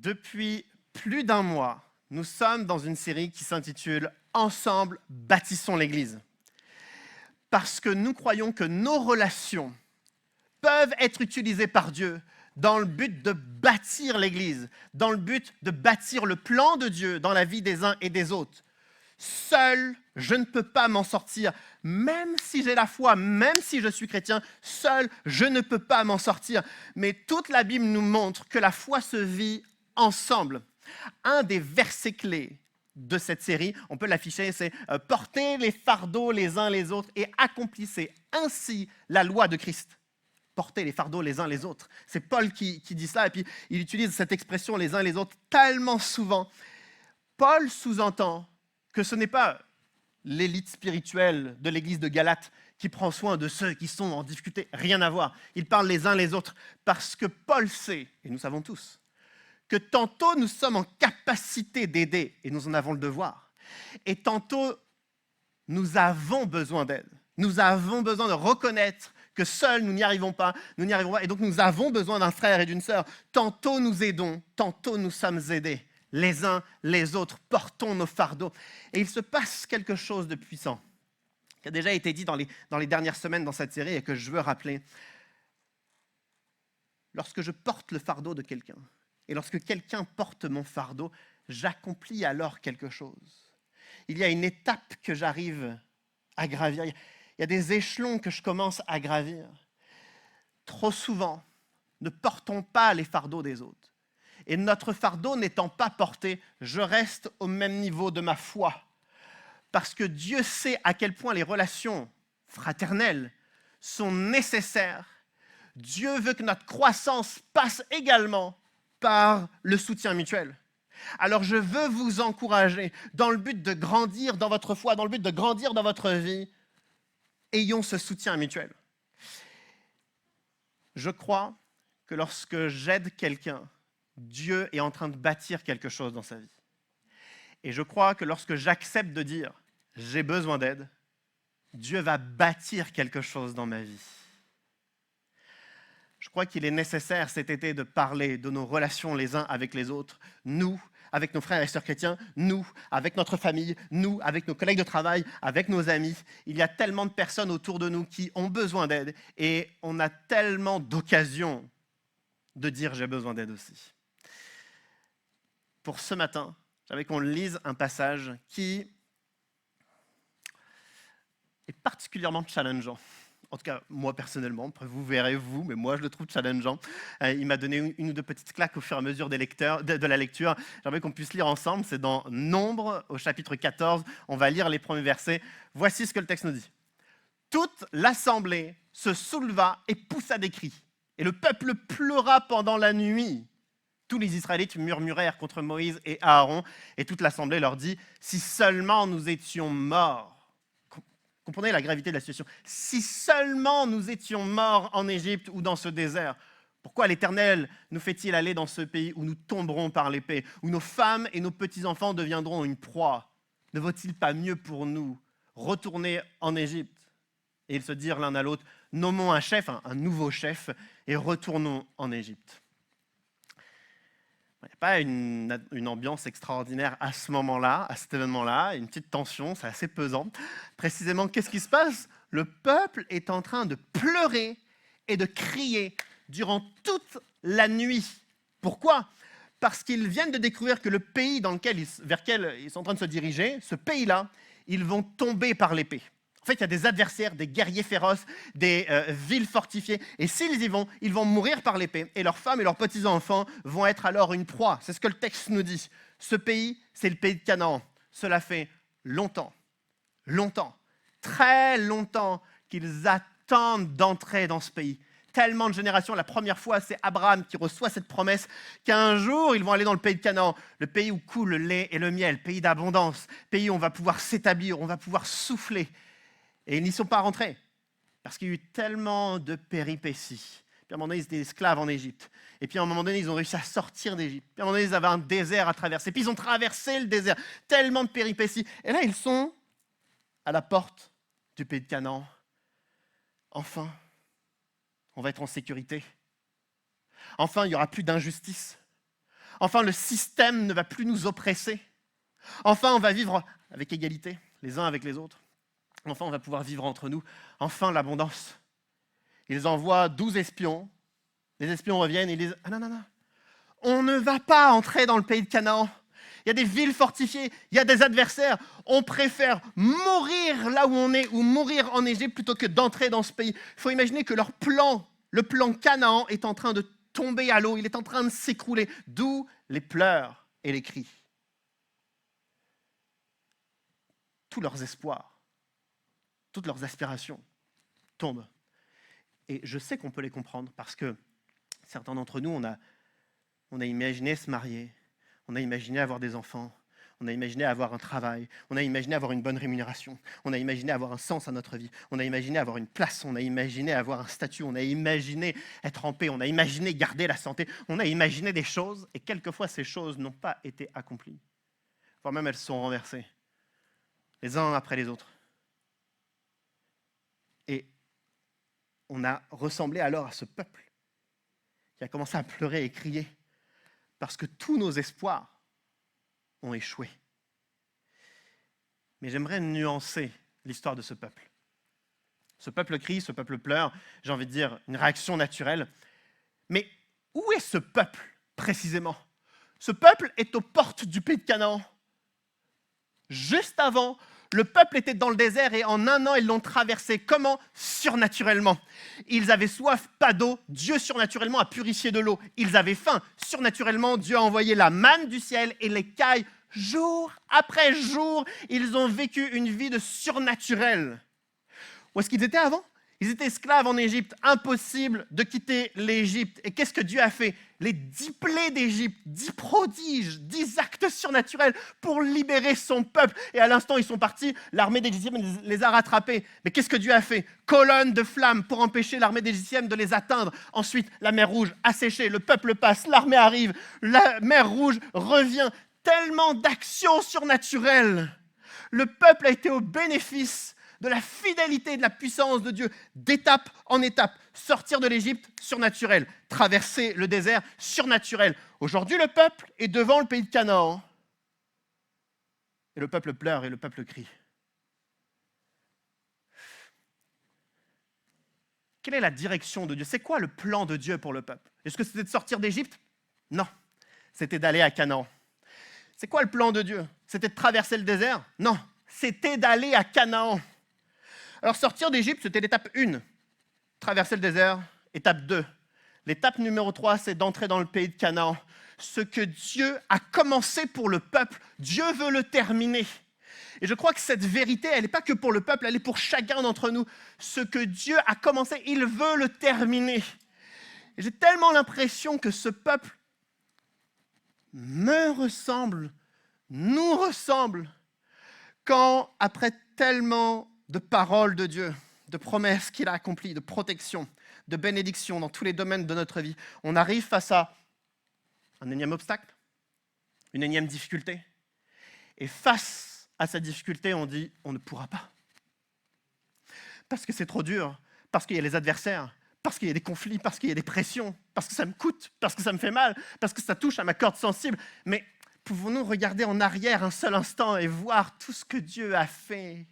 Depuis plus d'un mois, nous sommes dans une série qui s'intitule « Ensemble, bâtissons l'Église ». Parce que nous croyons que nos relations peuvent être utilisées par Dieu dans le but de bâtir l'Église, dans le but de bâtir le plan de Dieu dans la vie des uns et des autres. Seul, je ne peux pas m'en sortir. Même si j'ai la foi, même si je suis chrétien, seul, je ne peux pas m'en sortir. Mais toute la Bible nous montre que la foi se vit ensemble. Un des versets clés de cette série, on peut l'afficher, c'est « Portez les fardeaux les uns les autres et accomplissez ainsi la loi de Christ ». Portez les fardeaux les uns les autres. C'est Paul qui dit ça, et puis il utilise cette expression les uns les autres tellement souvent. Paul sous-entend que ce n'est pas l'élite spirituelle de l'église de Galate qui prend soin de ceux qui sont en difficulté, rien à voir. Il parle les uns les autres parce que Paul sait, et nous savons tous, que tantôt nous sommes en capacité d'aider, et nous en avons le devoir, et tantôt nous avons besoin d'aide. Nous avons besoin de reconnaître que seuls nous n'y arrivons pas, et donc nous avons besoin d'un frère et d'une sœur. Tantôt nous aidons, tantôt nous sommes aidés. Les uns les autres, portons nos fardeaux. Et il se passe quelque chose de puissant, qui a déjà été dit dans les dernières semaines dans cette série et que je veux rappeler. Lorsque je porte le fardeau de quelqu'un, et lorsque quelqu'un porte mon fardeau, j'accomplis alors quelque chose. Il y a une étape que j'arrive à gravir. Il y a des échelons que je commence à gravir. Trop souvent, ne portons pas les fardeaux des autres. Et notre fardeau n'étant pas porté, je reste au même niveau de ma foi. Parce que Dieu sait à quel point les relations fraternelles sont nécessaires. Dieu veut que notre croissance passe également par le soutien mutuel. Alors je veux vous encourager dans le but de grandir dans votre foi, dans le but de grandir dans votre vie. Ayons ce soutien mutuel. Je crois que lorsque j'aide quelqu'un, Dieu est en train de bâtir quelque chose dans sa vie. Et je crois que lorsque j'accepte de dire « j'ai besoin d'aide », Dieu va bâtir quelque chose dans ma vie. Je crois qu'il est nécessaire cet été de parler de nos relations les uns avec les autres, nous, avec nos frères et sœurs chrétiens, nous, avec notre famille, nous, avec nos collègues de travail, avec nos amis. Il y a tellement de personnes autour de nous qui ont besoin d'aide et on a tellement d'occasions de dire « j'ai besoin d'aide aussi ». Pour ce matin, j'avais qu'on lise un passage qui est particulièrement challengeant. En tout cas, moi personnellement, vous verrez vous, mais moi je le trouve challengeant. Il m'a donné une ou deux petites claques au fur et à mesure de la lecture. J'aimerais qu'on puisse lire ensemble, c'est dans Nombre, au chapitre 14. On va lire les premiers versets. Voici ce que le texte nous dit. « Toute l'assemblée se souleva et poussa des cris, et le peuple pleura pendant la nuit. » Tous les Israélites murmurèrent contre Moïse et Aaron, et toute l'assemblée leur dit « Si seulement nous étions morts !» Comprenez la gravité de la situation. « Si seulement nous étions morts en Égypte ou dans ce désert, pourquoi l'Éternel nous fait-il aller dans ce pays où nous tomberons par l'épée, où nos femmes et nos petits-enfants deviendront une proie? Ne vaut-il pas mieux pour nous retourner en Égypte ?» Et ils se dirent l'un à l'autre « Nommons un chef, un nouveau chef, et retournons en Égypte. » Il n'y a pas une ambiance extraordinaire à ce moment-là, à cet événement-là, une petite tension, c'est assez pesant. Précisément, qu'est-ce qui se passe? Le peuple est en train de pleurer et de crier durant toute la nuit. Pourquoi? Parce qu'ils viennent de découvrir que le pays vers lequel ils sont en train de se diriger, ce pays-là, ils vont tomber par l'épée. En fait, il y a des adversaires, des guerriers féroces, des villes fortifiées. Et s'ils y vont, ils vont mourir par l'épée. Et leurs femmes et leurs petits-enfants vont être alors une proie. C'est ce que le texte nous dit. Ce pays, c'est le pays de Canaan. Cela fait longtemps, très longtemps qu'ils attendent d'entrer dans ce pays. Tellement de générations. La première fois, c'est Abraham qui reçoit cette promesse qu'un jour, ils vont aller dans le pays de Canaan, le pays où coule le lait et le miel, pays d'abondance, pays où on va pouvoir s'établir, on va pouvoir souffler. Et ils n'y sont pas rentrés, parce qu'il y a eu tellement de péripéties. Puis à un moment donné, ils étaient esclaves en Égypte. Et puis à un moment donné, ils ont réussi à sortir d'Égypte. Puis à un moment donné, ils avaient un désert à traverser. Puis ils ont traversé le désert. Tellement de péripéties. Et là, ils sont à la porte du pays de Canaan. Enfin, on va être en sécurité. Enfin, il n'y aura plus d'injustice. Enfin, le système ne va plus nous oppresser. Enfin, on va vivre avec égalité, les uns avec les autres. Enfin, on va pouvoir vivre entre nous. Enfin, l'abondance. Ils envoient 12 espions. Les espions reviennent et ils disent « Ah non, non, non, on ne va pas entrer dans le pays de Canaan. Il y a des villes fortifiées, il y a des adversaires. On préfère mourir là où on est ou mourir en Égypte plutôt que d'entrer dans ce pays. » Il faut imaginer que leur plan, le plan Canaan, est en train de tomber à l'eau. Il est en train de s'écrouler. D'où les pleurs et les cris. Tous leurs espoirs, toutes leurs aspirations tombent. Et je sais qu'on peut les comprendre parce que certains d'entre nous, on a imaginé se marier, on a imaginé avoir des enfants, on a imaginé avoir un travail, on a imaginé avoir une bonne rémunération, on a imaginé avoir un sens à notre vie, on a imaginé avoir une place, on a imaginé avoir un statut, on a imaginé être en paix, on a imaginé garder la santé, on a imaginé des choses et quelquefois ces choses n'ont pas été accomplies, voire même elles sont renversées, les uns après les autres. Et on a ressemblé alors à ce peuple qui a commencé à pleurer et crier parce que tous nos espoirs ont échoué. Mais j'aimerais nuancer l'histoire de ce peuple. Ce peuple crie, ce peuple pleure, j'ai envie de dire une réaction naturelle. Mais où est ce peuple précisément? Ce peuple est aux portes du pays de Canaan. Juste avant, le peuple était dans le désert et en un an, ils l'ont traversé. Comment? Surnaturellement. Ils avaient soif, pas d'eau. Dieu surnaturellement a purifié de l'eau. Ils avaient faim. Surnaturellement, Dieu a envoyé la manne du ciel et les cailles. Jour après jour, ils ont vécu une vie de surnaturel. Où est-ce qu'ils étaient avant? Ils étaient esclaves en Égypte, impossible de quitter l'Égypte. Et qu'est-ce que Dieu a fait? Les 10 plaies d'Égypte, 10 prodiges, 10 actes surnaturels pour libérer son peuple. Et à l'instant, ils sont partis, l'armée d'Égyptienne les a rattrapés. Mais qu'est-ce que Dieu a fait? Colonne de flammes pour empêcher l'armée d'Égyptienne de les atteindre. Ensuite, la mer Rouge a séché, le peuple passe, l'armée arrive, la mer Rouge revient. Tellement d'actions surnaturelles. Le peuple a été au bénéfice de la fidélité et de la puissance de Dieu, d'étape en étape. Sortir de l'Égypte, surnaturel. Traverser le désert, surnaturel. Aujourd'hui, le peuple est devant le pays de Canaan. Et le peuple pleure et le peuple crie. Quelle est la direction de Dieu? C'est quoi le plan de Dieu pour le peuple? Est-ce que c'était de sortir d'Égypte? Non, c'était d'aller à Canaan. C'est quoi le plan de Dieu? C'était de traverser le désert? Non, c'était d'aller à Canaan. Alors, sortir d'Égypte, c'était l'étape 1. Traverser le désert, étape 2. L'étape numéro 3, c'est d'entrer dans le pays de Canaan. Ce que Dieu a commencé pour le peuple, Dieu veut le terminer. Et je crois que cette vérité, elle n'est pas que pour le peuple, elle est pour chacun d'entre nous. Ce que Dieu a commencé, il veut le terminer. Et j'ai tellement l'impression que ce peuple me ressemble, nous ressemble, quand après tellement de paroles de Dieu, de promesses qu'il a accomplies, de protection, de bénédiction dans tous les domaines de notre vie, on arrive face à un énième obstacle, une énième difficulté. Et face à cette difficulté, on dit on ne pourra pas. Parce que c'est trop dur, parce qu'il y a les adversaires, parce qu'il y a des conflits, parce qu'il y a des pressions, parce que ça me coûte, parce que ça me fait mal, parce que ça touche à ma corde sensible. Mais pouvons-nous regarder en arrière un seul instant et voir tout ce que Dieu a fait?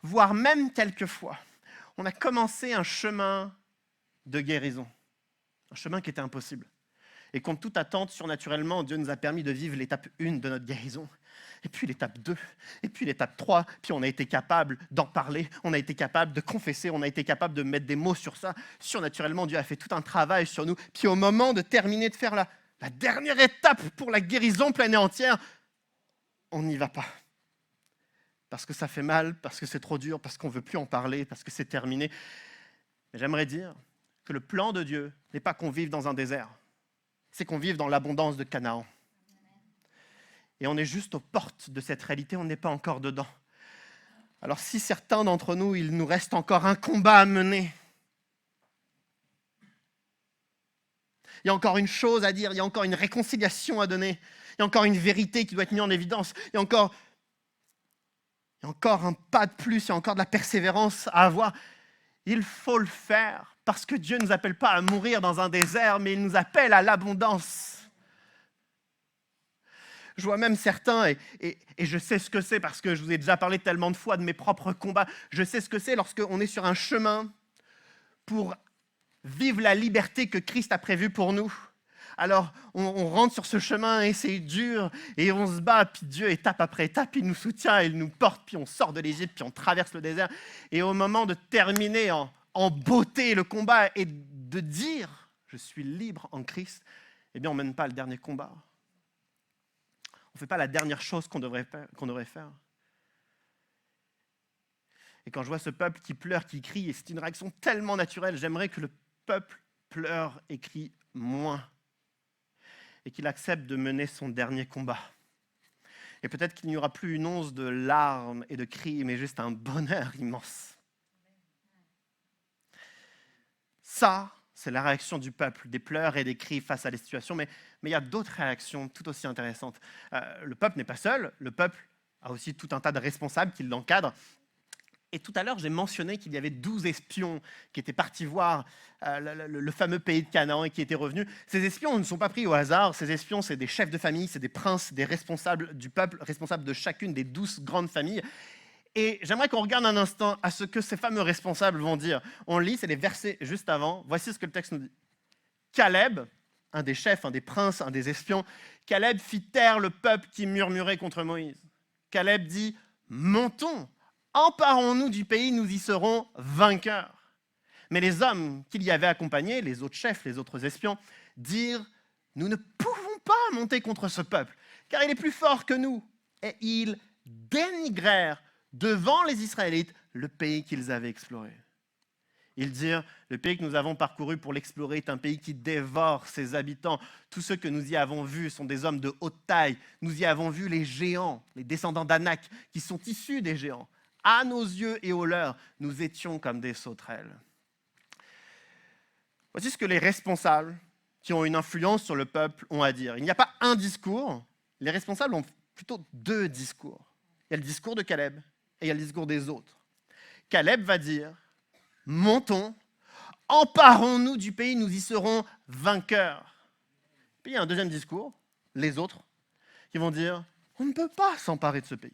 Voire même quelquefois, on a commencé un chemin de guérison, un chemin qui était impossible. Et contre toute attente, surnaturellement, Dieu nous a permis de vivre l'étape 1 de notre guérison. Et puis l'étape 2, et puis l'étape 3, puis on a été capable d'en parler, on a été capable de confesser, on a été capable de mettre des mots sur ça. Surnaturellement, Dieu a fait tout un travail sur nous. Puis au moment de terminer, de faire la dernière étape pour la guérison pleine et entière, on n'y va pas. Parce que ça fait mal, parce que c'est trop dur, parce qu'on ne veut plus en parler, parce que c'est terminé. Mais j'aimerais dire que le plan de Dieu n'est pas qu'on vive dans un désert, c'est qu'on vive dans l'abondance de Canaan. Et on est juste aux portes de cette réalité, on n'est pas encore dedans. Alors si certains d'entre nous, il nous reste encore un combat à mener, il y a encore une chose à dire, il y a encore une réconciliation à donner, il y a encore une vérité qui doit être mise en évidence, il y a encore un pas de plus, il y a encore de la persévérance à avoir. Il faut le faire parce que Dieu ne nous appelle pas à mourir dans un désert, mais il nous appelle à l'abondance. Je vois même certains, et je sais ce que c'est parce que je vous ai déjà parlé tellement de fois de mes propres combats. Je sais ce que c'est lorsqu'on est sur un chemin pour vivre la liberté que Christ a prévue pour nous. Alors, on rentre sur ce chemin et c'est dur, et on se bat, puis Dieu, étape après étape, il nous soutient, il nous porte, puis on sort de l'Égypte, puis on traverse le désert. Et au moment de terminer en beauté le combat et de dire « Je suis libre en Christ », eh bien, on ne mène pas le dernier combat. On ne fait pas la dernière chose qu'on devrait faire. Et quand je vois ce peuple qui pleure, qui crie, et c'est une réaction tellement naturelle, j'aimerais que le peuple pleure et crie moins. Et qu'il accepte de mener son dernier combat. Et peut-être qu'il n'y aura plus une once de larmes et de cris, mais juste un bonheur immense. Ça, c'est la réaction du peuple, des pleurs et des cris face à la situation, mais il y a d'autres réactions tout aussi intéressantes. Le peuple n'est pas seul, le peuple a aussi tout un tas de responsables qui l'encadrent. Et tout à l'heure, j'ai mentionné qu'il y avait 12 espions qui étaient partis voir le fameux pays de Canaan et qui étaient revenus. Ces espions ne sont pas pris au hasard. Ces espions, c'est des chefs de famille, c'est des princes, des responsables du peuple, responsables de chacune des 12 grandes familles. Et j'aimerais qu'on regarde un instant à ce que ces fameux responsables vont dire. On lit, c'est les versets juste avant. Voici ce que le texte nous dit. Caleb, un des chefs, un des princes, un des espions, Caleb fit taire le peuple qui murmurait contre Moïse. Caleb dit, montons. Emparons-nous du pays, nous y serons vainqueurs. Mais les hommes qui l'y avaient accompagné, les autres chefs, les autres espions, dirent, nous ne pouvons pas monter contre ce peuple, car il est plus fort que nous. Et ils dénigrèrent devant les Israélites le pays qu'ils avaient exploré. Ils dirent, le pays que nous avons parcouru pour l'explorer est un pays qui dévore ses habitants. Tous ceux que nous y avons vus sont des hommes de haute taille. Nous y avons vu les géants, les descendants d'Anak, qui sont issus des géants. À nos yeux et aux leurs, nous étions comme des sauterelles. Voici ce que les responsables qui ont une influence sur le peuple ont à dire. Il n'y a pas un discours, les responsables ont plutôt 2 discours. Il y a le discours de Caleb et il y a le discours des autres. Caleb va dire, montons, emparons-nous du pays, nous y serons vainqueurs. Puis il y a un deuxième discours, les autres, qui vont dire, on ne peut pas s'emparer de ce pays.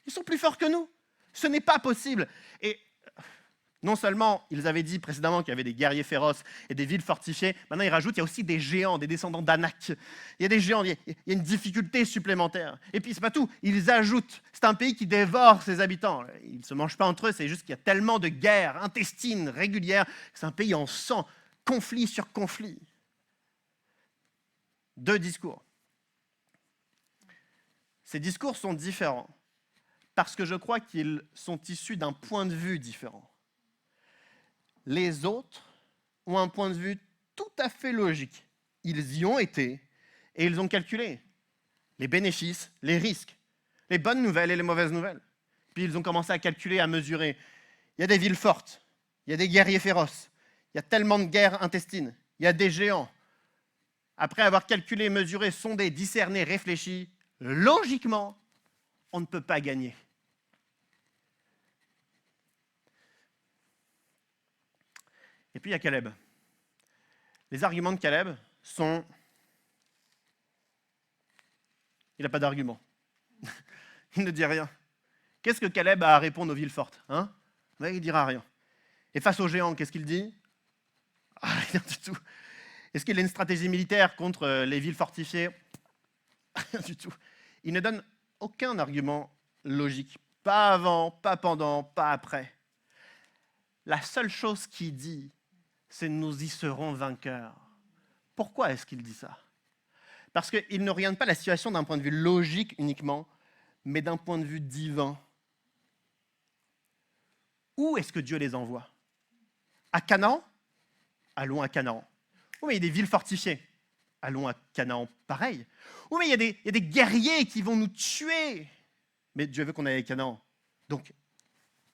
Ils sont plus forts que nous. Ce n'est pas possible. Et non seulement ils avaient dit précédemment qu'il y avait des guerriers féroces et des villes fortifiées, maintenant ils rajoutent qu'il y a aussi des géants, des descendants d'Anak. Il y a des géants, il y a une difficulté supplémentaire. Et puis c'est pas tout, ils ajoutent, c'est un pays qui dévore ses habitants. Ils ne se mangent pas entre eux, c'est juste qu'il y a tellement de guerres intestines régulières que c'est un pays en sang, conflit sur conflit. 2 discours. Ces discours sont différents. Parce que je crois qu'ils sont issus d'un point de vue différent. Les autres ont un point de vue tout à fait logique. Ils y ont été et ils ont calculé les bénéfices, les risques, les bonnes nouvelles et les mauvaises nouvelles. Puis ils ont commencé à calculer, à mesurer. Il y a des villes fortes, il y a des guerriers féroces, il y a tellement de guerres intestines, il y a des géants. Après avoir calculé, mesuré, sondé, discerné, réfléchi, logiquement, on ne peut pas gagner. Et puis il y a Caleb. Les arguments de Caleb sont... Il n'a pas d'argument. Il ne dit rien. Qu'est-ce que Caleb a à répondre aux villes fortes, hein? Il ne dira rien. Et face aux géants, qu'est-ce qu'il dit? Rien du tout. Est-ce qu'il a une stratégie militaire contre les villes fortifiées? Rien du tout. Il ne donne aucun argument logique. Pas avant, pas pendant, pas après. La seule chose qu'il dit, c'est « nous y serons vainqueurs ». Pourquoi est-ce qu'il dit ça? Parce qu'il ne regarde pas la situation d'un point de vue logique uniquement, mais d'un point de vue divin. Où est-ce que Dieu les envoie? À Canaan? Allons à Canaan. Oui, mais il y a des villes fortifiées. Allons à Canaan, pareil. Oui, mais il y a des guerriers qui vont nous tuer. Mais Dieu veut qu'on aille à Canaan. Donc,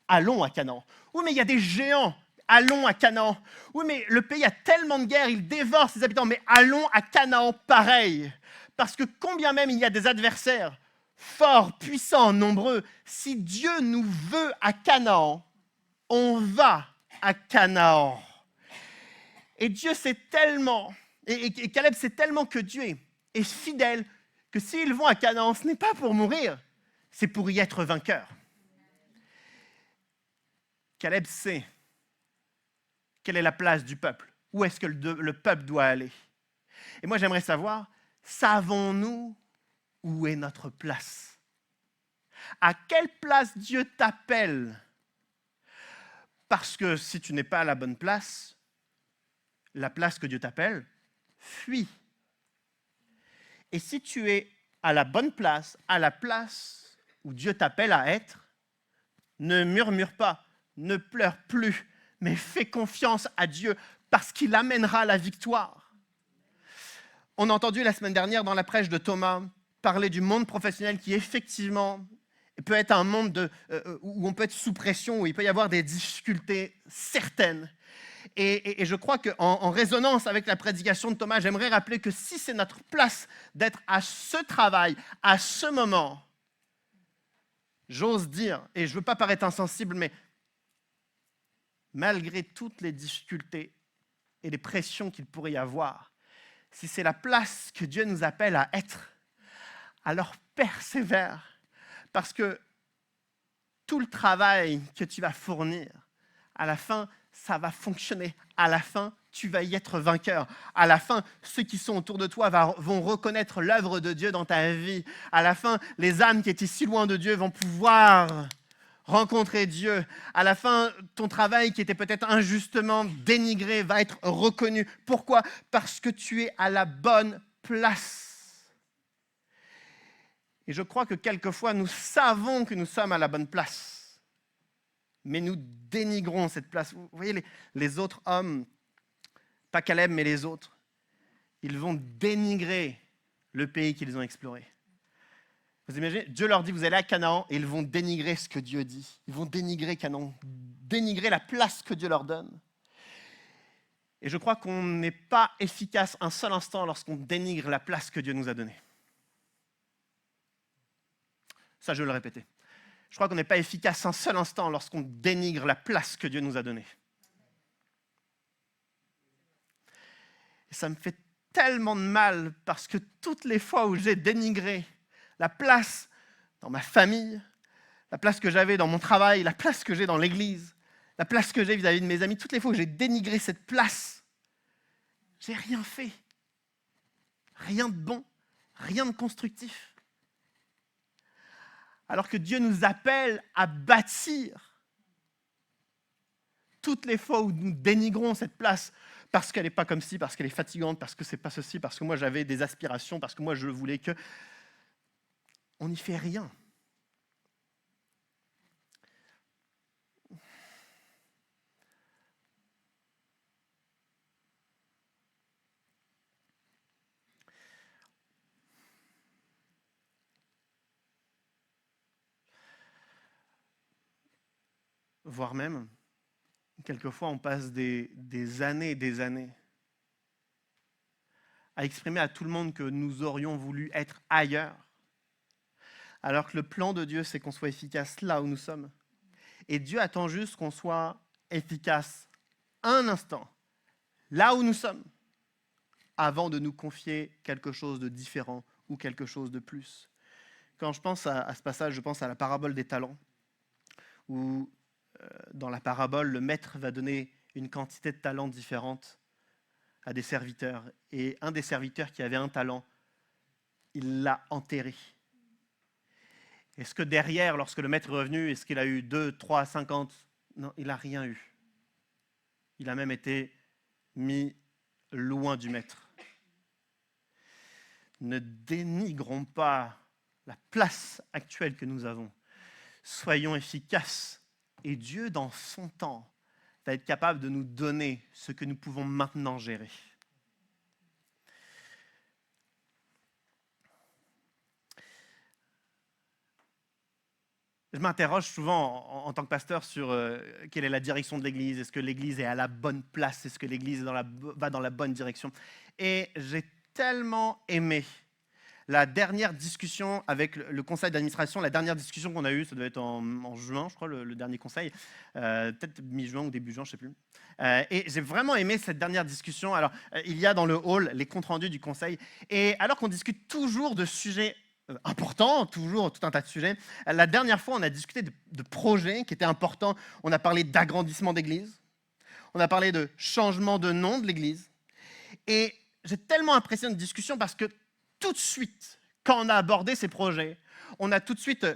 allons à Canaan. Oui, mais il y a des géants. Allons à Canaan. Oui, mais le pays a tellement de guerres, il dévore ses habitants. Mais allons à Canaan, pareil. Parce que combien même il y a des adversaires forts, puissants, nombreux, si Dieu nous veut à Canaan, on va à Canaan. Et Dieu sait tellement, et Caleb sait tellement que Dieu est fidèle, que s'ils vont à Canaan, ce n'est pas pour mourir, c'est pour y être vainqueur. Caleb sait quelle est la place du peuple, où est-ce que le peuple doit aller. Et moi, j'aimerais savoir, savons-nous où est notre place? À quelle place Dieu t'appelle? Parce que si tu n'es pas à la bonne place, la place que Dieu t'appelle, fuis. Et si tu es à la bonne place, à la place où Dieu t'appelle à être, ne murmure pas, ne pleure plus, mais fais confiance à Dieu parce qu'il amènera la victoire. On a entendu la semaine dernière dans la prêche de Thomas parler du monde professionnel qui effectivement peut être un monde où on peut être sous pression, où il peut y avoir des difficultés certaines. Et je crois qu'en résonance avec la prédication de Thomas, j'aimerais rappeler que si c'est notre place d'être à ce travail, à ce moment, j'ose dire, et je ne veux pas paraître insensible, mais malgré toutes les difficultés et les pressions qu'il pourrait y avoir, si c'est la place que Dieu nous appelle à être, alors persévère, parce que tout le travail que tu vas fournir, à la fin, ça va fonctionner. À la fin, tu vas y être vainqueur. À la fin, ceux qui sont autour de toi vont reconnaître l'œuvre de Dieu dans ta vie. À la fin, les âmes qui étaient si loin de Dieu vont pouvoir rencontrer Dieu. À la fin, ton travail qui était peut-être injustement dénigré va être reconnu. Pourquoi? Parce que tu es à la bonne place. Et je crois que quelquefois, nous savons que nous sommes à la bonne place, mais nous dénigrons cette place. Vous voyez, les autres hommes, pas Caleb, mais les autres, ils vont dénigrer le pays qu'ils ont exploré. Vous imaginez, Dieu leur dit, vous allez à Canaan, et ils vont dénigrer ce que Dieu dit. Ils vont dénigrer Canaan, dénigrer la place que Dieu leur donne. Et je crois qu'on n'est pas efficace un seul instant lorsqu'on dénigre la place que Dieu nous a donnée. Ça, je vais le répéter. Je crois qu'on n'est pas efficace un seul instant lorsqu'on dénigre la place que Dieu nous a donnée. Et ça me fait tellement de mal parce que toutes les fois où j'ai dénigré la place dans ma famille, la place que j'avais dans mon travail, la place que j'ai dans l'église, la place que j'ai vis-à-vis de mes amis, toutes les fois où j'ai dénigré cette place, j'ai rien fait. Rien de bon, rien de constructif. Alors que Dieu nous appelle à bâtir. Toutes les fois où nous dénigrons cette place, parce qu'elle n'est pas comme ci, parce qu'elle est fatigante, parce que c'est pas ceci, parce que moi j'avais des aspirations, parce que moi je voulais que... On n'y fait rien. Voire même, quelquefois on passe des années et des années à exprimer à tout le monde que nous aurions voulu être ailleurs, alors que le plan de Dieu, c'est qu'on soit efficace là où nous sommes. Et Dieu attend juste qu'on soit efficace un instant, là où nous sommes, avant de nous confier quelque chose de différent ou quelque chose de plus. Quand je pense à ce passage, je pense à la parabole des talents, où dans la parabole, le maître va donner une quantité de talents différente à des serviteurs. Et un des serviteurs qui avait un talent, il l'a enterré. Est-ce que derrière, lorsque le maître est revenu, est-ce qu'il a eu 2, 3, 50? Non, il n'a rien eu. Il a même été mis loin du maître. Ne dénigrons pas la place actuelle que nous avons. Soyons efficaces. Et Dieu, dans son temps, va être capable de nous donner ce que nous pouvons maintenant gérer. Je m'interroge souvent en tant que pasteur sur quelle est la direction de l'Église. Est-ce que l'Église est à la bonne place? Est-ce que l'Église va dans la bonne direction? Et j'ai tellement aimé la dernière discussion avec le conseil d'administration, la dernière discussion qu'on a eue, ça devait être en juin, je crois, le dernier conseil, peut-être mi-juin ou début juin, je ne sais plus. Et j'ai vraiment aimé cette dernière discussion. Alors, il y a dans le hall les comptes rendus du conseil. Et alors qu'on discute toujours de sujets importants, toujours tout un tas de sujets, la dernière fois, on a discuté de projets qui étaient importants. On a parlé d'agrandissement d'église. On a parlé de changement de nom de l'église. Et j'ai tellement apprécié notre discussion parce que tout de suite, quand on a abordé ces projets, on a tout de suite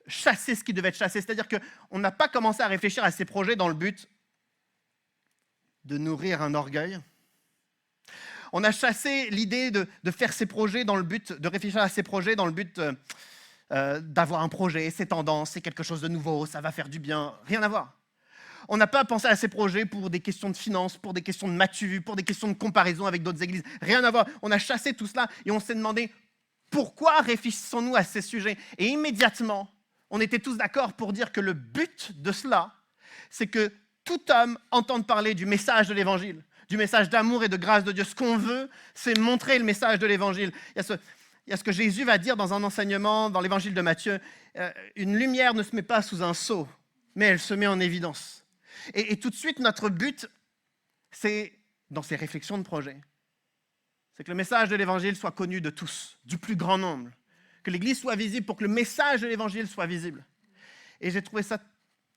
chassé ce qui devait être chassé. C'est-à-dire qu'on n'a pas commencé à réfléchir à ces projets dans le but de nourrir un orgueil. On a chassé l'idée de faire ces projets dans le but, de réfléchir à ces projets dans le but d'avoir un projet, c'est tendance, c'est quelque chose de nouveau, ça va faire du bien. Rien à voir. On n'a pas pensé à ces projets pour des questions de finances, pour des questions de matu, pour des questions de comparaison avec d'autres églises. Rien à voir. On a chassé tout cela et on s'est demandé pourquoi réfléchissons-nous à ces sujets. Et immédiatement, on était tous d'accord pour dire que le but de cela, c'est que tout homme entende parler du message de l'Évangile, du message d'amour et de grâce de Dieu. Ce qu'on veut, c'est montrer le message de l'Évangile. Il y a ce que Jésus va dire dans un enseignement, dans l'Évangile de Matthieu. Une lumière ne se met pas sous un seau, mais elle se met en évidence. Et tout de suite, notre but, c'est, dans ces réflexions de projet, c'est que le message de l'Évangile soit connu de tous, du plus grand nombre. Que l'Église soit visible pour que le message de l'Évangile soit visible. Et j'ai trouvé ça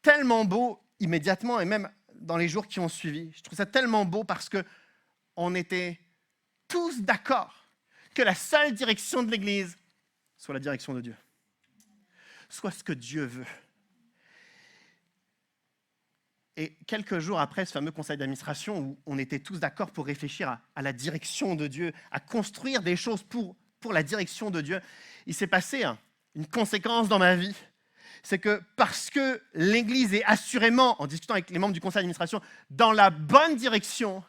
tellement beau immédiatement, et même dans les jours qui ont suivi. Je trouve ça tellement beau parce qu'on était tous d'accord que la seule direction de l'Église soit la direction de Dieu. Soit ce que Dieu veut. Et quelques jours après ce fameux conseil d'administration où on était tous d'accord pour réfléchir à la direction de Dieu, à construire des choses pour la direction de Dieu, il s'est passé une conséquence dans ma vie. C'est que parce que l'Église est assurément, en discutant avec les membres du conseil d'administration, dans la bonne direction,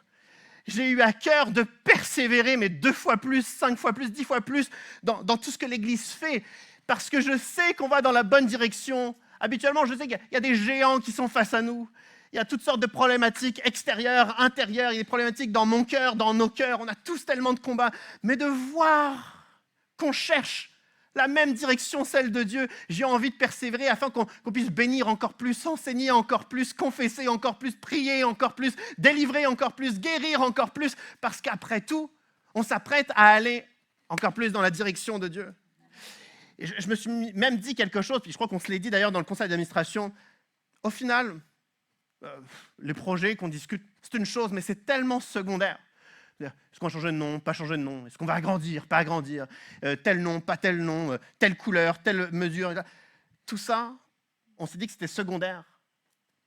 j'ai eu à cœur de persévérer, mais 2 fois plus, 5 fois plus, 10 fois plus, dans tout ce que l'Église fait. Parce que je sais qu'on va dans la bonne direction. Habituellement, je sais qu'il y a des géants qui sont face à nous. Il y a toutes sortes de problématiques extérieures, intérieures. Il y a des problématiques dans mon cœur, dans nos cœurs. On a tous tellement de combats. Mais de voir qu'on cherche la même direction, celle de Dieu, j'ai envie de persévérer afin qu'on puisse bénir encore plus, enseigner encore plus, confesser encore plus, prier encore plus, délivrer encore plus, guérir encore plus. Parce qu'après tout, on s'apprête à aller encore plus dans la direction de Dieu. Et je me suis même dit quelque chose, puis je crois qu'on se l'est dit d'ailleurs dans le conseil d'administration. Au final, les projets qu'on discute, c'est une chose, mais c'est tellement secondaire. Est-ce qu'on va changer de nom, pas changer de nom? Est-ce qu'on va agrandir, pas agrandir? Tel nom, pas tel nom, telle couleur, telle mesure? Tout ça, on s'est dit que c'était secondaire.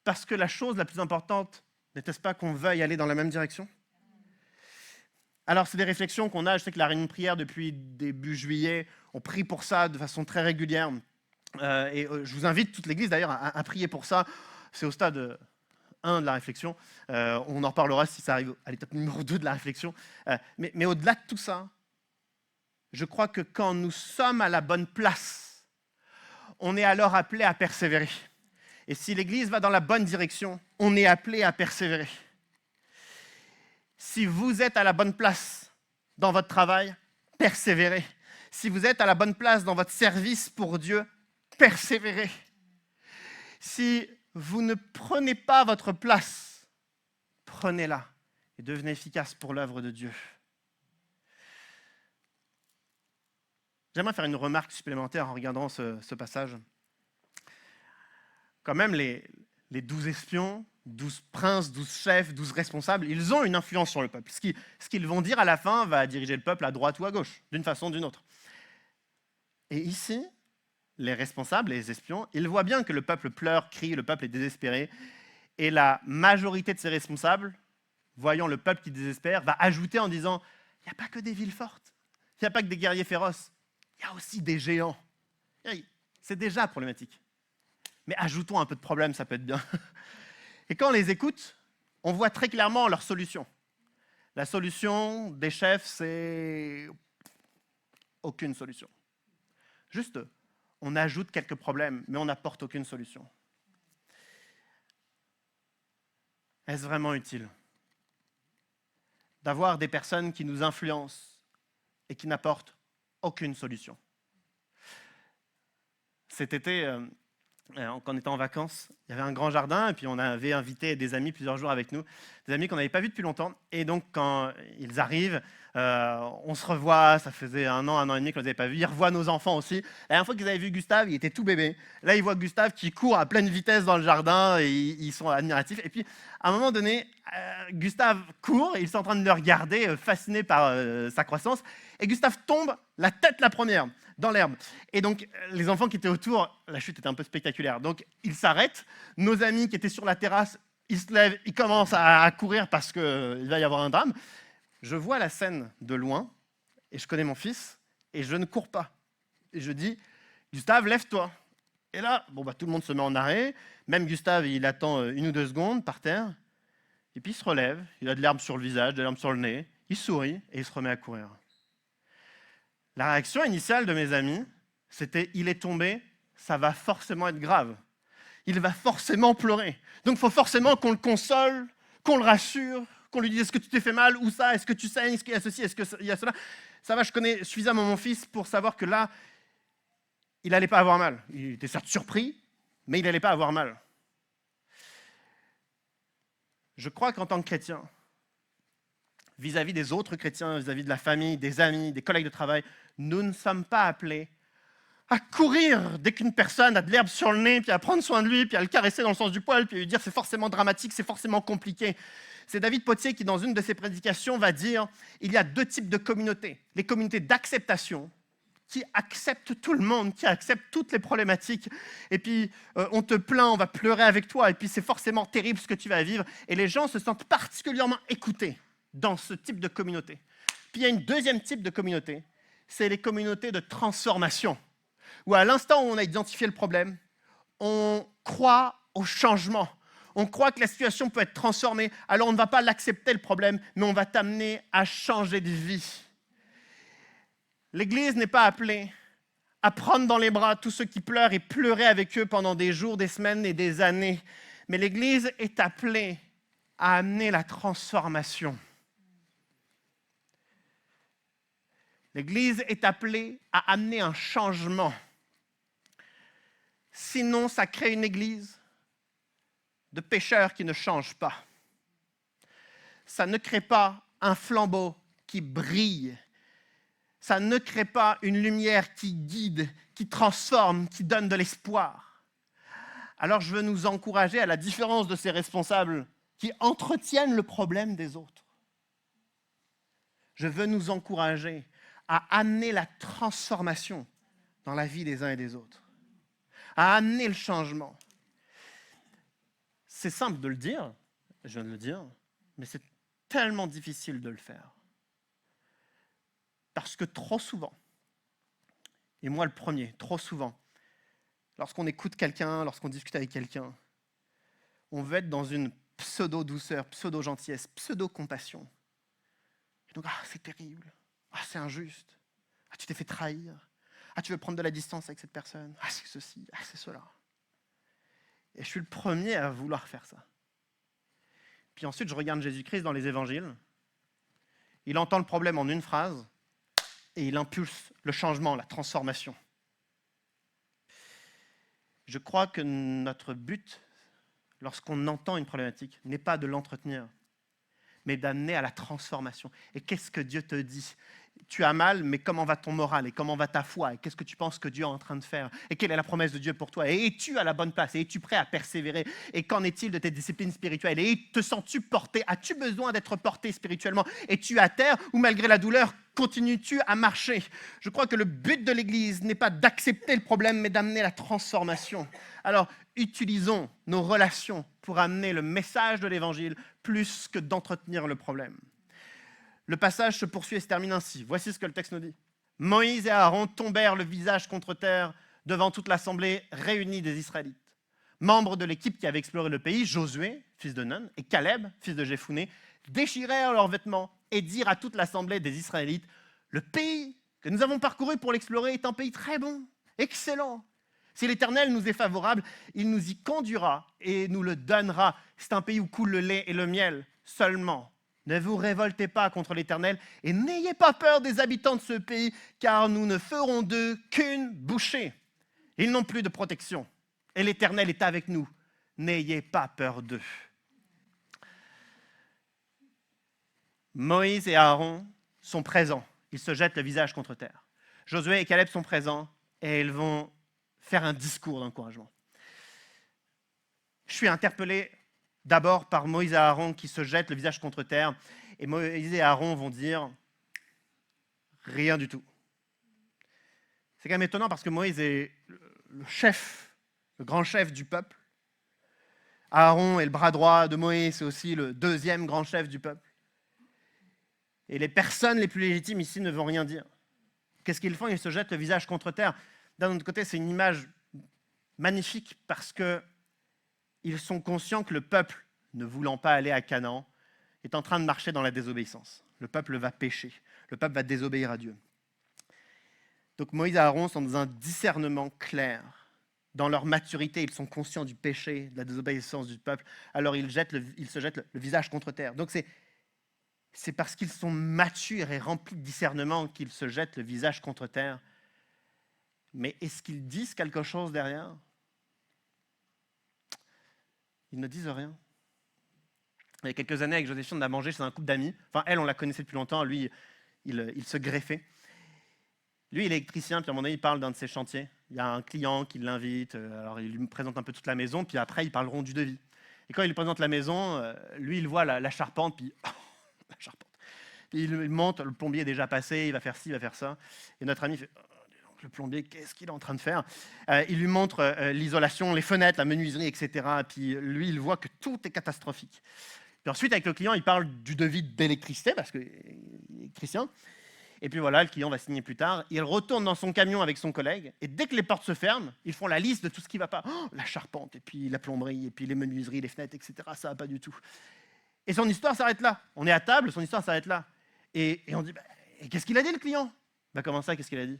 Parce que la chose la plus importante, n'était-ce pas qu'on veuille aller dans la même direction? Alors, c'est des réflexions qu'on a. Je sais que la réunion de prière, depuis début juillet, on prie pour ça de façon très régulière. Je vous invite, toute l'Église d'ailleurs, à prier pour ça. C'est au stade 1 de la réflexion. On en reparlera si ça arrive à l'étape numéro 2 de la réflexion. Mais au-delà de tout ça, je crois que quand nous sommes à la bonne place, on est alors appelé à persévérer. Et si l'Église va dans la bonne direction, on est appelé à persévérer. Si vous êtes à la bonne place dans votre travail, persévérez. Si vous êtes à la bonne place dans votre service pour Dieu, persévérez. Si vous ne prenez pas votre place, prenez-la et devenez efficace pour l'œuvre de Dieu. J'aimerais faire une remarque supplémentaire en regardant ce passage. Quand même, les 12 espions, 12 princes, 12 chefs, 12 responsables, ils ont une influence sur le peuple. Ce qu'ils vont dire à la fin va diriger le peuple à droite ou à gauche, d'une façon ou d'une autre. Et ici, les responsables, les espions, ils voient bien que le peuple pleure, crie, le peuple est désespéré. Et la majorité de ces responsables, voyant le peuple qui désespère, va ajouter en disant « Il n'y a pas que des villes fortes, il n'y a pas que des guerriers féroces, il y a aussi des géants. » C'est déjà problématique. Mais ajoutons un peu de problème, ça peut être bien. Et quand on les écoute, on voit très clairement leur solution. La solution des chefs, c'est aucune solution. Juste, on ajoute quelques problèmes, mais on n'apporte aucune solution. Est-ce vraiment utile d'avoir des personnes qui nous influencent et qui n'apportent aucune solution. Cet été, quand on était en vacances, il y avait un grand jardin et puis on avait invité des amis plusieurs jours avec nous, des amis qu'on n'avait pas vus depuis longtemps. Et donc quand ils arrivent, on se revoit, ça faisait un an et demi qu'on ne les avait pas vus. Ils revoient nos enfants aussi. La dernière fois qu'ils avaient vu Gustave, il était tout bébé. Là, ils voient Gustave qui court à pleine vitesse dans le jardin et ils sont admiratifs. Et puis à un moment donné, Gustave court et ils sont en train de le regarder, fascinés par sa croissance. Et Gustave tombe la tête la première dans l'herbe. Et donc, les enfants qui étaient autour, la chute était un peu spectaculaire. Donc, ils s'arrêtent. Nos amis qui étaient sur la terrasse, ils se lèvent, ils commencent à courir parce qu'il va y avoir un drame. Je vois la scène de loin et je connais mon fils et je ne cours pas. Et je dis, Gustave, lève-toi. Et là, tout le monde se met en arrêt. Même Gustave, il attend 1 ou 2 secondes par terre. Et puis, il se relève. Il a de l'herbe sur le visage, de l'herbe sur le nez. Il sourit et il se remet à courir. La réaction initiale de mes amis, c'était « il est tombé, ça va forcément être grave. Il va forcément pleurer. Donc il faut forcément qu'on le console, qu'on le rassure, qu'on lui dise « est-ce que tu t'es fait mal ? Ou ça ? Est-ce que tu saignes ? Est-ce qu'il y a ceci ? Est-ce qu'il y a cela ?» Ça va, je connais suffisamment mon fils pour savoir que là, il n'allait pas avoir mal. Il était certes surpris, mais il n'allait pas avoir mal. Je crois qu'en tant que chrétien, vis-à-vis des autres chrétiens, vis-à-vis de la famille, des amis, des collègues de travail, nous ne sommes pas appelés à courir dès qu'une personne a de l'herbe sur le nez, puis à prendre soin de lui, puis à le caresser dans le sens du poil, puis à lui dire c'est forcément dramatique, c'est forcément compliqué. C'est David Potier qui, dans une de ses prédications, va dire il y a 2 types de communautés. Les communautés d'acceptation, qui acceptent tout le monde, qui acceptent toutes les problématiques. Et puis, on te plaint, on va pleurer avec toi, et puis c'est forcément terrible ce que tu vas vivre. Et les gens se sentent particulièrement écoutés dans ce type de communauté. Puis il y a une 2e type de communauté, c'est les communautés de transformation, où à l'instant où on a identifié le problème, on croit au changement. On croit que la situation peut être transformée, alors on ne va pas l'accepter le problème, mais on va t'amener à changer de vie. L'Église n'est pas appelée à prendre dans les bras tous ceux qui pleurent et pleurer avec eux pendant des jours, des semaines et des années, mais l'Église est appelée à amener la transformation. L'Église est appelée à amener un changement. Sinon, ça crée une église de pécheurs qui ne changent pas. Ça ne crée pas un flambeau qui brille. Ça ne crée pas une lumière qui guide, qui transforme, qui donne de l'espoir. Alors je veux nous encourager, à la différence de ces responsables qui entretiennent le problème des autres. Je veux nous encourager à amener la transformation dans la vie des uns et des autres, à amener le changement. C'est simple de le dire, je viens de le dire, mais c'est tellement difficile de le faire. Parce que trop souvent, et moi le premier, trop souvent, lorsqu'on écoute quelqu'un, lorsqu'on discute avec quelqu'un, on veut être dans une pseudo-douceur, pseudo-gentillesse, pseudo-compassion. Et donc, c'est terrible, c'est injuste, tu t'es fait trahir, tu veux prendre de la distance avec cette personne, c'est ceci, c'est cela. Et je suis le premier à vouloir faire ça. Puis ensuite, je regarde Jésus-Christ dans les évangiles, il entend le problème en une phrase, et il impulse le changement, la transformation. Je crois que notre but, lorsqu'on entend une problématique, n'est pas de l'entretenir, mais d'amener à la transformation. Et qu'est-ce que Dieu te dit ? Tu as mal, mais comment va ton moral ? Et comment va ta foi ? Et qu'est-ce que tu penses que Dieu est en train de faire ? Et quelle est la promesse de Dieu pour toi ? Et es-tu à la bonne place ? Et es-tu prêt à persévérer ? Et qu'en est-il de tes disciplines spirituelles ? Et te sens-tu porté ? As-tu besoin d'être porté spirituellement ? Es-tu à terre ou malgré la douleur, continues-tu à marcher ? Je crois que le but de l'Église n'est pas d'accepter le problème, mais d'amener la transformation. Alors, utilisons nos relations pour amener le message de l'Évangile plus que d'entretenir le problème. Le passage se poursuit et se termine ainsi. Voici ce que le texte nous dit. Moïse et Aaron tombèrent le visage contre terre devant toute l'assemblée réunie des Israélites. Membres de l'équipe qui avait exploré le pays, Josué, fils de Nun, et Caleb, fils de Jephouné, déchirèrent leurs vêtements et dirent à toute l'assemblée des Israélites « Le pays que nous avons parcouru pour l'explorer est un pays très bon, excellent. Si l'Éternel nous est favorable, il nous y conduira et nous le donnera. C'est un pays où coule le lait et le miel seulement. Ne vous révoltez pas contre l'Éternel et n'ayez pas peur des habitants de ce pays, car nous ne ferons d'eux qu'une bouchée. Ils n'ont plus de protection et l'Éternel est avec nous. N'ayez pas peur d'eux. Moïse et Aaron sont présents. Ils se jettent le visage contre terre. Josué et Caleb sont présents et ils vont faire un discours d'encouragement. Je suis interpellé d'abord par Moïse et Aaron qui se jettent le visage contre terre. Et Moïse et Aaron vont dire rien du tout. C'est quand même étonnant parce que Moïse est le chef, le grand chef du peuple. Aaron est le bras droit de Moïse, c'est aussi le deuxième grand chef du peuple. Et les personnes les plus légitimes ici ne vont rien dire. Qu'est-ce qu'ils font? Ils se jettent le visage contre terre. D'un autre côté, c'est une image magnifique parce qu'ils sont conscients que le peuple, ne voulant pas aller à Canaan, est en train de marcher dans la désobéissance. Le peuple va pécher. Le peuple va désobéir à Dieu. Donc Moïse et Aaron sont dans un discernement clair. Dans leur maturité, ils sont conscients du péché, de la désobéissance du peuple. Alors ils se jettent le visage contre terre. Donc c'est parce qu'ils sont matures et remplis de discernement qu'ils se jettent le visage contre terre. Mais est-ce qu'ils disent quelque chose derrière? Ils ne disent rien. Il y a quelques années, avec Joséphine, on a mangé chez un couple d'amis. Enfin, elle, on la connaissait depuis longtemps. Lui, il se greffait. Lui, il est électricien, puis à un moment donné, il parle d'un de ses chantiers. Il y a un client qui l'invite, alors il lui présente un peu toute la maison, puis après, ils parleront du devis. Et quand il lui présente la maison, lui, il voit la charpente, puis la charpente. Puis il monte, le plombier est déjà passé, il va faire ci, il va faire ça. Et notre ami fait, le plombier, qu'est-ce qu'il est en train de faire? Il lui montre l'isolation, les fenêtres, la menuiserie, etc. Puis lui, il voit que tout est catastrophique. Puis ensuite, avec le client, il parle du devis d'électricité, parce qu'il est électricien. Et puis voilà, le client va signer plus tard. Il retourne dans son camion avec son collègue. Et dès que les portes se ferment, ils font la liste de tout ce qui ne va pas. Oh, la charpente, et puis la plomberie, et puis les menuiseries, les fenêtres, etc. Ça ne va pas du tout. Et son histoire s'arrête là. On est à table, son histoire s'arrête là. Et on dit, et qu'est-ce qu'il a dit le client? Comment ça, qu'est-ce qu'il a dit?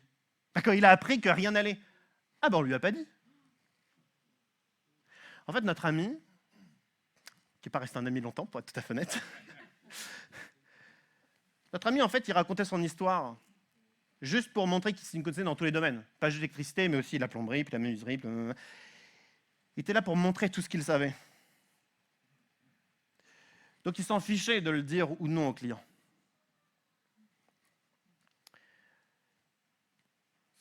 Quand il a appris que rien n'allait. On ne lui a pas dit. En fait, notre ami, qui n'est pas resté un ami longtemps, pour être tout à fait honnête, notre ami, en fait, il racontait son histoire juste pour montrer qu'il s'y connaissait dans tous les domaines. Pas juste l'électricité, mais aussi la plomberie, puis la menuiserie. Il était là pour montrer tout ce qu'il savait. Donc, il s'en fichait de le dire ou non au client.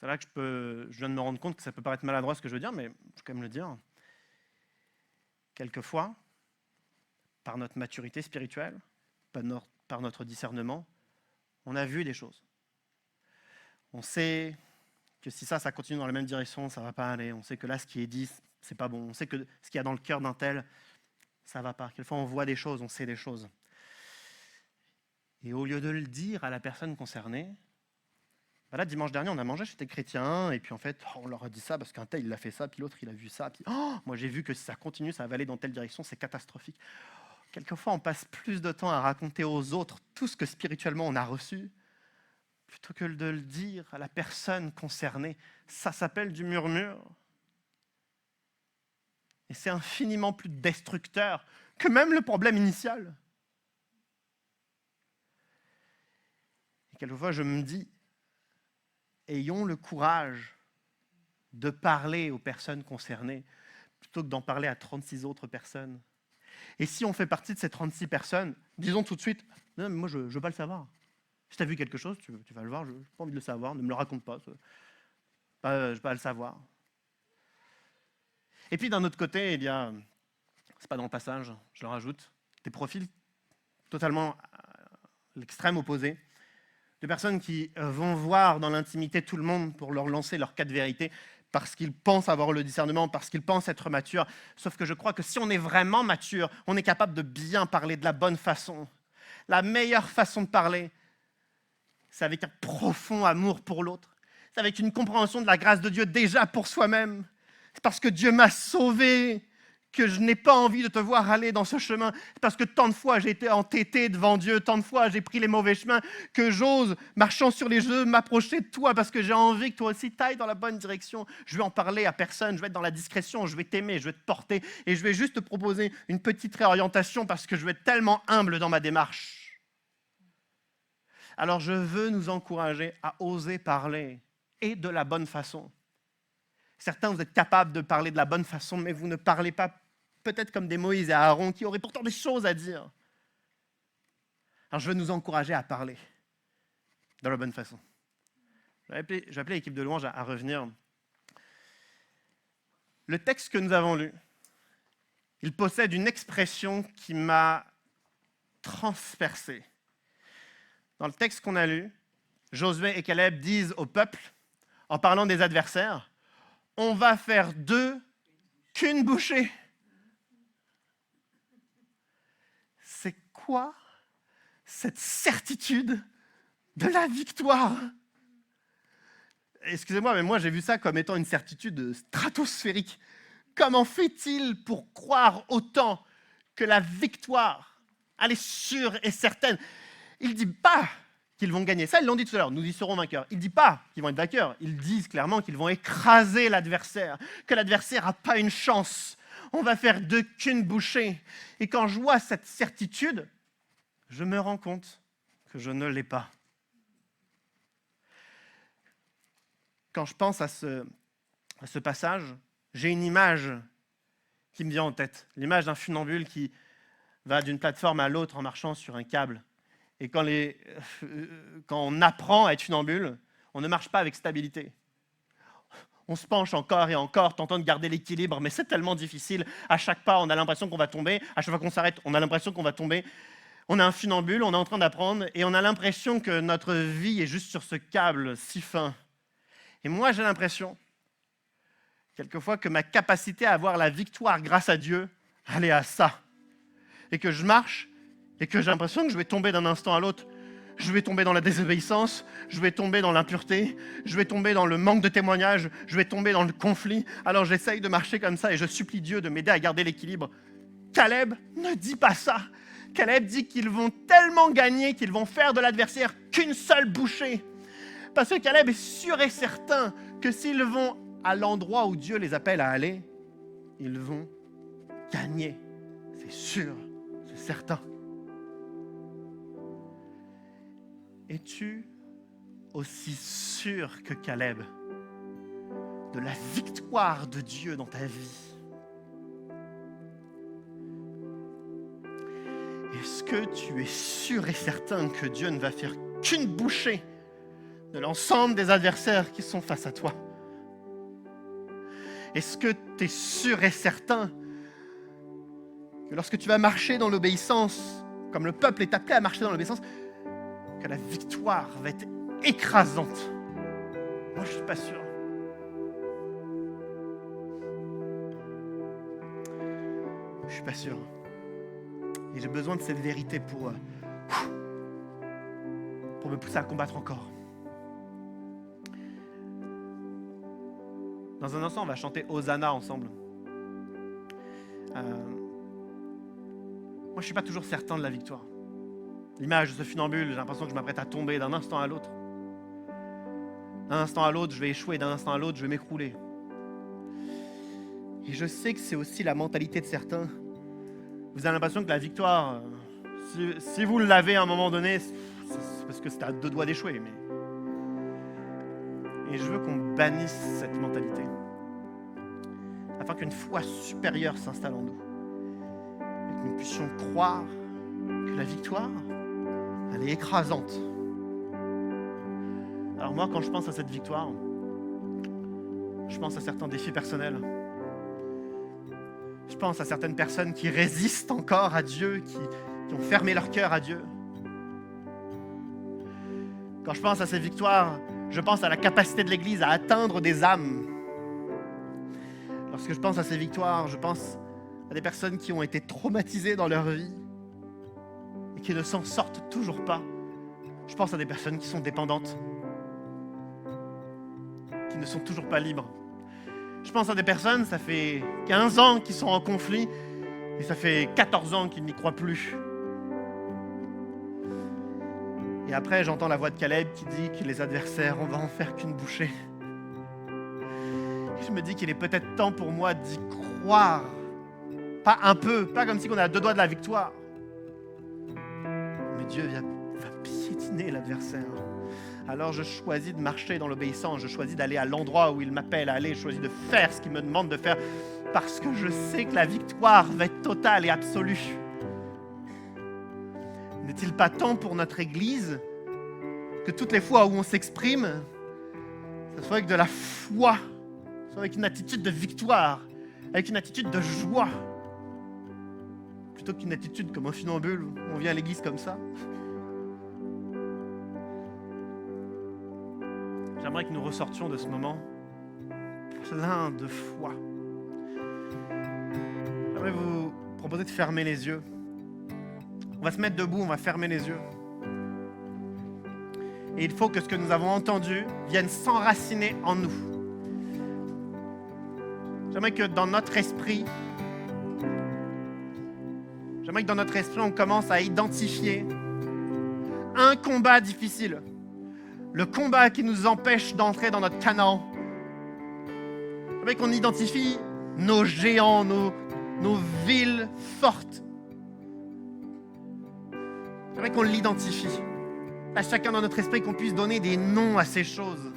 C'est là que je viens de me rendre compte que ça peut paraître maladroit ce que je veux dire, mais je vais quand même le dire. Quelquefois, par notre maturité spirituelle, par notre discernement, on a vu des choses. On sait que si ça continue dans la même direction, ça ne va pas aller. On sait que là, ce qui est dit, c'est pas bon. On sait que ce qu'il y a dans le cœur d'un tel, ça ne va pas. Quelquefois, on voit des choses, on sait des choses. Et au lieu de le dire à la personne concernée, là, dimanche dernier, on a mangé chez des chrétiens, et puis en fait, on leur a dit ça parce qu'un tel, il a fait ça, puis l'autre, il a vu ça, puis moi, j'ai vu que si ça continue, ça va aller dans telle direction, c'est catastrophique. Quelquefois, on passe plus de temps à raconter aux autres tout ce que spirituellement on a reçu, plutôt que de le dire à la personne concernée. Ça s'appelle du murmure. Et c'est infiniment plus destructeur que même le problème initial. Et quelquefois, je me dis, ayons le courage de parler aux personnes concernées plutôt que d'en parler à 36 autres personnes. Et si on fait partie de ces 36 personnes, disons tout de suite, non, mais moi je ne veux pas le savoir. Si tu as vu quelque chose, tu vas le voir, je n'ai pas envie de le savoir, ne me le raconte pas, je ne veux pas le savoir. Et puis d'un autre côté, ce n'est pas dans le passage, je le rajoute, des profils totalement à l'extrême opposé, de personnes qui vont voir dans l'intimité tout le monde pour leur lancer leur cas de vérité, parce qu'ils pensent avoir le discernement, parce qu'ils pensent être matures. Sauf que je crois que si on est vraiment mature, on est capable de bien parler de la bonne façon. La meilleure façon de parler, c'est avec un profond amour pour l'autre. C'est avec une compréhension de la grâce de Dieu déjà pour soi-même. C'est parce que Dieu m'a sauvé que je n'ai pas envie de te voir aller dans ce chemin. C'est parce que tant de fois j'ai été entêté devant Dieu, tant de fois j'ai pris les mauvais chemins, que j'ose, marchant sur les œufs, m'approcher de toi parce que j'ai envie que toi aussi t'ailles dans la bonne direction. Je vais en parler à personne, je vais être dans la discrétion, je vais t'aimer, je vais te porter et je vais juste te proposer une petite réorientation parce que je vais être tellement humble dans ma démarche. Alors je veux nous encourager à oser parler et de la bonne façon. Certains, vous êtes capables de parler de la bonne façon, mais vous ne parlez pas peut-être comme des Moïse et Aaron qui auraient pourtant des choses à dire. Alors je veux nous encourager à parler de la bonne façon. Je vais appeler l'équipe de louange à revenir. Le texte que nous avons lu, il possède une expression qui m'a transpercé. Dans le texte qu'on a lu, Josué et Caleb disent au peuple, en parlant des adversaires, « On va faire d'eux qu'une bouchée. » C'est quoi cette certitude de la victoire? Excusez-moi, mais moi j'ai vu ça comme étant une certitude stratosphérique. Comment fait-il pour croire autant que la victoire, elle est sûre et certaine? Il ne dit pas qu'ils vont gagner. Ça, ils l'ont dit tout à l'heure, nous y serons vainqueurs. Il ne dit pas qu'ils vont être vainqueurs. Ils disent clairement qu'ils vont écraser l'adversaire, que l'adversaire n'a pas une chance. On va faire d'eux qu'une bouchée. Et quand je vois cette certitude, je me rends compte que je ne l'ai pas. Quand je pense à ce passage, j'ai une image qui me vient en tête. L'image d'un funambule qui va d'une plateforme à l'autre en marchant sur un câble. Et quand on apprend à être funambule, on ne marche pas avec stabilité. On se penche encore et encore, tentant de garder l'équilibre, mais c'est tellement difficile. À chaque pas, on a l'impression qu'on va tomber. À chaque fois qu'on s'arrête, on a l'impression qu'on va tomber. On est un funambule, on est en train d'apprendre, et on a l'impression que notre vie est juste sur ce câble si fin. Et moi, j'ai l'impression, quelquefois, que ma capacité à avoir la victoire grâce à Dieu, elle est à ça. Et que je marche, et que j'ai l'impression que je vais tomber d'un instant à l'autre. Je vais tomber dans la désobéissance, je vais tomber dans l'impureté, je vais tomber dans le manque de témoignage, je vais tomber dans le conflit. Alors j'essaye de marcher comme ça et je supplie Dieu de m'aider à garder l'équilibre. Caleb ne dit pas ça. Caleb dit qu'ils vont tellement gagner qu'ils vont faire de l'adversaire qu'une seule bouchée. Parce que Caleb est sûr et certain que s'ils vont à l'endroit où Dieu les appelle à aller, ils vont gagner. C'est sûr, c'est certain. Es-tu aussi sûr que Caleb de la victoire de Dieu dans ta vie? Est-ce que tu es sûr et certain que Dieu ne va faire qu'une bouchée de l'ensemble des adversaires qui sont face à toi? Est-ce que tu es sûr et certain que lorsque tu vas marcher dans l'obéissance, comme le peuple est appelé à marcher dans l'obéissance, que la victoire va être écrasante? Moi, je ne suis pas sûr. Je ne suis pas sûr. Et j'ai besoin de cette vérité pour me pousser à combattre encore. Dans un instant, on va chanter Hosanna ensemble. Moi, je ne suis pas toujours certain de la victoire. L'image de ce funambule, j'ai l'impression que je m'apprête à tomber d'un instant à l'autre. D'un instant à l'autre, je vais échouer. D'un instant à l'autre, je vais m'écrouler. Et je sais que c'est aussi la mentalité de certains. Vous avez l'impression que la victoire, si vous l'avez à un moment donné, c'est parce que c'est à deux doigts d'échouer. Et je veux qu'on bannisse cette mentalité, afin qu'une foi supérieure s'installe en nous, et que nous puissions croire que la victoire, elle est écrasante. Alors moi, quand je pense à cette victoire, je pense à certains défis personnels. Je pense à certaines personnes qui résistent encore à Dieu, qui ont fermé leur cœur à Dieu. Quand je pense à ces victoires, je pense à la capacité de l'Église à atteindre des âmes. Lorsque je pense à ces victoires, je pense à des personnes qui ont été traumatisées dans leur vie et qui ne s'en sortent toujours pas. Je pense à des personnes qui sont dépendantes, qui ne sont toujours pas libres. Je pense à des personnes, ça fait 15 ans qu'ils sont en conflit et ça fait 14 ans qu'ils n'y croient plus. Et après, j'entends la voix de Caleb qui dit que les adversaires, on va en faire qu'une bouchée. Et je me dis qu'il est peut-être temps pour moi d'y croire. Pas un peu, pas comme si on est à deux doigts de la victoire. Mais Dieu va piétiner l'adversaire. Alors je choisis de marcher dans l'obéissance, je choisis d'aller à l'endroit où il m'appelle à aller, je choisis de faire ce qu'il me demande de faire, parce que je sais que la victoire va être totale et absolue. N'est-il pas temps pour notre Église que toutes les fois où on s'exprime, ce soit avec de la foi, ce soit avec une attitude de victoire, avec une attitude de joie, plutôt qu'une attitude comme un funambule, où on vient à l'église comme ça? J'aimerais que nous ressortions de ce moment plein de foi. J'aimerais vous proposer de fermer les yeux. On va se mettre debout, on va fermer les yeux. Et il faut que ce que nous avons entendu vienne s'enraciner en nous. J'aimerais que dans notre esprit, on commence à identifier un combat difficile. Le combat qui nous empêche d'entrer dans notre Canaan. J'aimerais qu'on identifie nos géants, nos villes fortes. J'aimerais qu'on l'identifie. À chacun dans notre esprit, qu'on puisse donner des noms à ces choses.